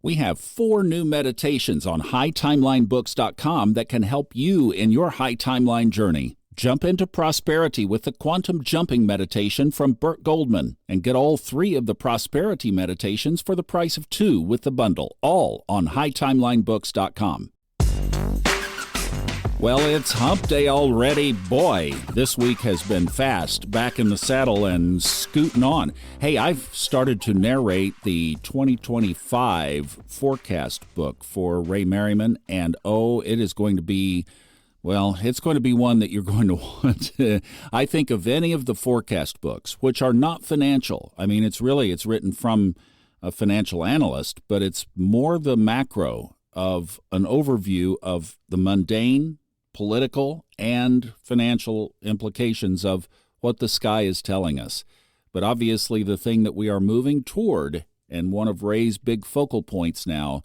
We have 4 new meditations on hightimelinebooks.com that can help you in your high timeline journey. Jump into prosperity with the Quantum Jumping Meditation from Burt Goldman and get all 3 of the prosperity meditations for the price of 2 with the bundle, all on hightimelinebooks.com. Well, it's hump day already. Boy, this week has been fast, back in the saddle and scooting on. Hey, I've started to narrate the 2025 forecast book for Ray Merriman, and it is going to be, well, it's going to be one that you're going to want to, I think, of any of the forecast books, which are not financial. I mean, it's written from a financial analyst, but it's more the macro of an overview of the mundane, political, and financial implications of what the sky is telling us. But obviously the thing that we are moving toward, and one of Ray's big focal points now,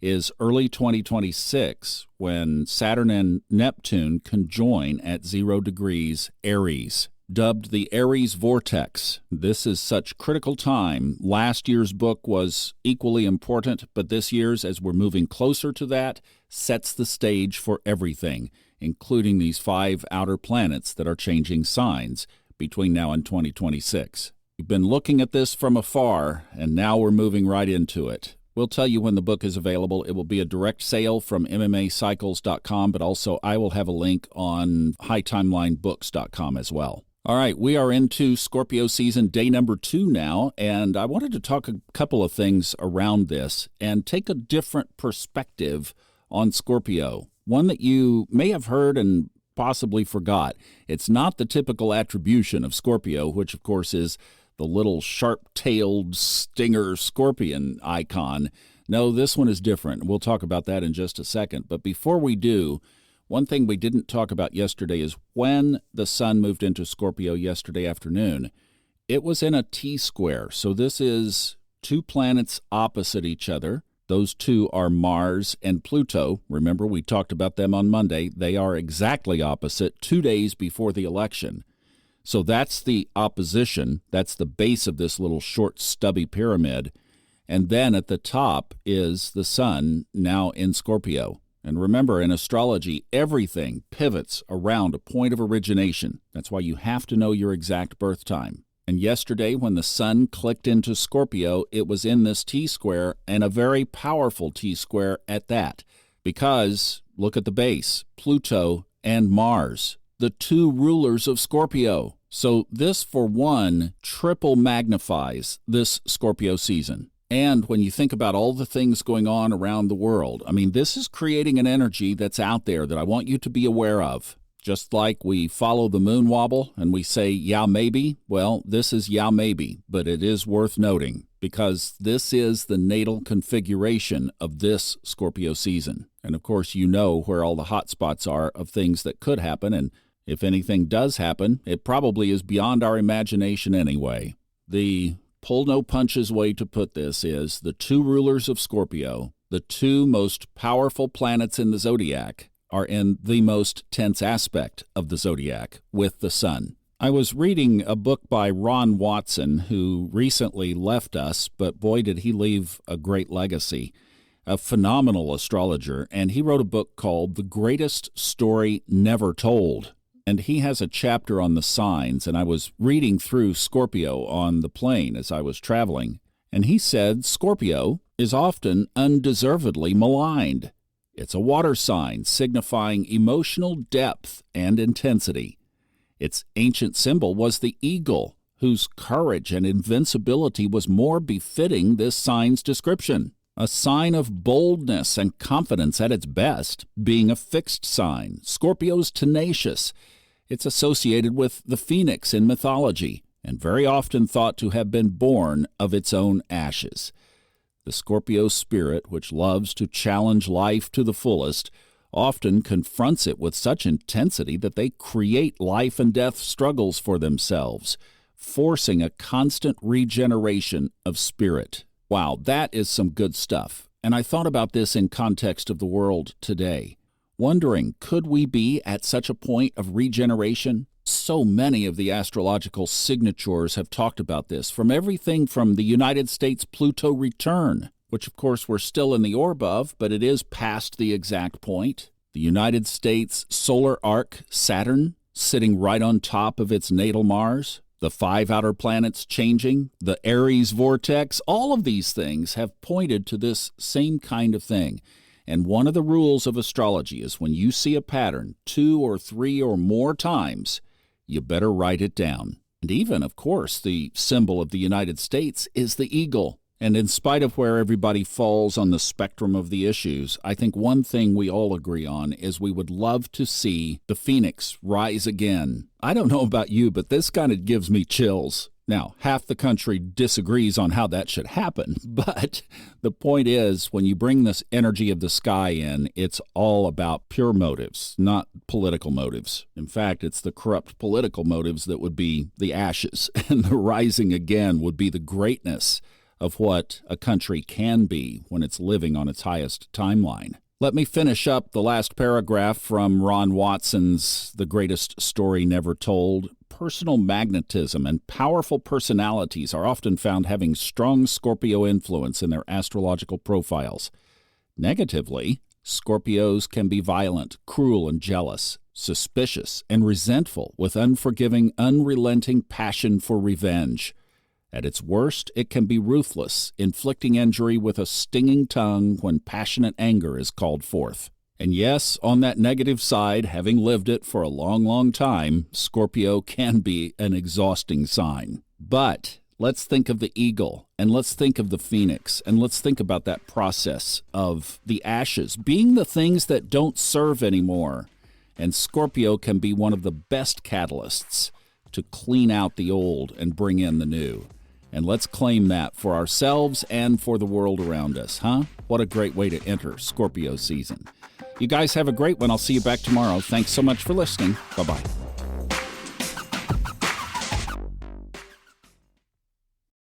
is early 2026, when Saturn and Neptune conjoin at 0 degrees Aries, dubbed the Aries Vortex. This is such critical time. Last year's book was equally important, but this year's, as we're moving closer to that, sets the stage for everything, including these 5 outer planets that are changing signs between now and 2026. We've been looking at this from afar, and now we're moving right into it. We'll tell you when the book is available. It will be a direct sale from MMAcycles.com, but also I will have a link on hightimelinebooks.com as well. All right, we are into Scorpio season, day number 2 now, and I wanted to talk a couple of things around this and take a different perspective on Scorpio, one that you may have heard and possibly forgot. It's not the typical attribution of Scorpio, which of course is the little sharp-tailed stinger scorpion icon. No, this one is different. We'll talk about that in just a second. But before we do, one thing we didn't talk about yesterday is when the sun moved into Scorpio yesterday afternoon, it was in a T-square. So this is 2 planets opposite each other. Those 2 are Mars and Pluto. Remember, we talked about them on Monday. They are exactly opposite 2 days before the election. So that's the opposition. That's the base of this little short, stubby pyramid. And then at the top is the sun, now in Scorpio. And remember, in astrology, everything pivots around a point of origination. That's why you have to know your exact birth time. And yesterday, when the sun clicked into Scorpio, it was in this T-square, and a very powerful T-square at that. Because, look at the base, Pluto and Mars, the 2 rulers of Scorpio. So this, for one, triple magnifies this Scorpio season. And when you think about all the things going on around the world, I mean, this is creating an energy that's out there that I want you to be aware of. Just like we follow the moon wobble and we say, yeah, maybe. Well, this is yeah, maybe, but it is worth noting because this is the natal configuration of this Scorpio season. And of course, you know where all the hot spots are of things that could happen. And if anything does happen, it probably is beyond our imagination anyway. The pull no punches way to put this is the 2 rulers of Scorpio, the 2 most powerful planets in the zodiac, are in the most tense aspect of the zodiac with the sun. I was reading a book by Ron Watson, who recently left us, but boy, did he leave a great legacy. A phenomenal astrologer, and he wrote a book called The Greatest Story Never Told. And he has a chapter on the signs, and I was reading through Scorpio on the plane as I was traveling, and he said Scorpio is often undeservedly maligned. It's a water sign signifying emotional depth and intensity. Its ancient symbol was the eagle, whose courage and invincibility was more befitting this sign's description. A sign of boldness and confidence at its best, being a fixed sign. Scorpio's tenacious. It's associated with the phoenix in mythology, and very often thought to have been born of its own ashes. The Scorpio spirit, which loves to challenge life to the fullest, often confronts it with such intensity that they create life and death struggles for themselves, forcing a constant regeneration of spirit. Wow, that is some good stuff. And I thought about this in context of the world today, wondering, could we be at such a point of regeneration? So many of the astrological signatures have talked about this, from everything from the United States Pluto return, which of course we're still in the orb of, but it is past the exact point. The United States solar arc, Saturn, sitting right on top of its natal Mars. The 5 outer planets changing, the Aries vortex, all of these things have pointed to this same kind of thing. And one of the rules of astrology is when you see a pattern 2 or 3 or more times, you better write it down. And even, of course, the symbol of the United States is the eagle. And in spite of where everybody falls on the spectrum of the issues, I think one thing we all agree on is we would love to see the phoenix rise again. I don't know about you, but this kind of gives me chills. Now, half the country disagrees on how that should happen, but the point is, when you bring this energy of the sky in, it's all about pure motives, not political motives. In fact, it's the corrupt political motives that would be the ashes, and the rising again would be the greatness of what a country can be when it's living on its highest timeline. Let me finish up the last paragraph from Ron Watson's The Greatest Story Never Told. Personal magnetism and powerful personalities are often found having strong Scorpio influence in their astrological profiles. Negatively, Scorpios can be violent, cruel, and jealous, suspicious, and resentful, with unforgiving, unrelenting passion for revenge. At its worst, it can be ruthless, inflicting injury with a stinging tongue when passionate anger is called forth. And yes, on that negative side, having lived it for a long, long time, Scorpio can be an exhausting sign. But let's think of the eagle, and let's think of the phoenix, and let's think about that process of the ashes being the things that don't serve anymore. And Scorpio can be one of the best catalysts to clean out the old and bring in the new. And let's claim that for ourselves and for the world around us, huh? What a great way to enter Scorpio season. You guys have a great one. I'll see you back tomorrow. Thanks so much for listening. Bye-bye.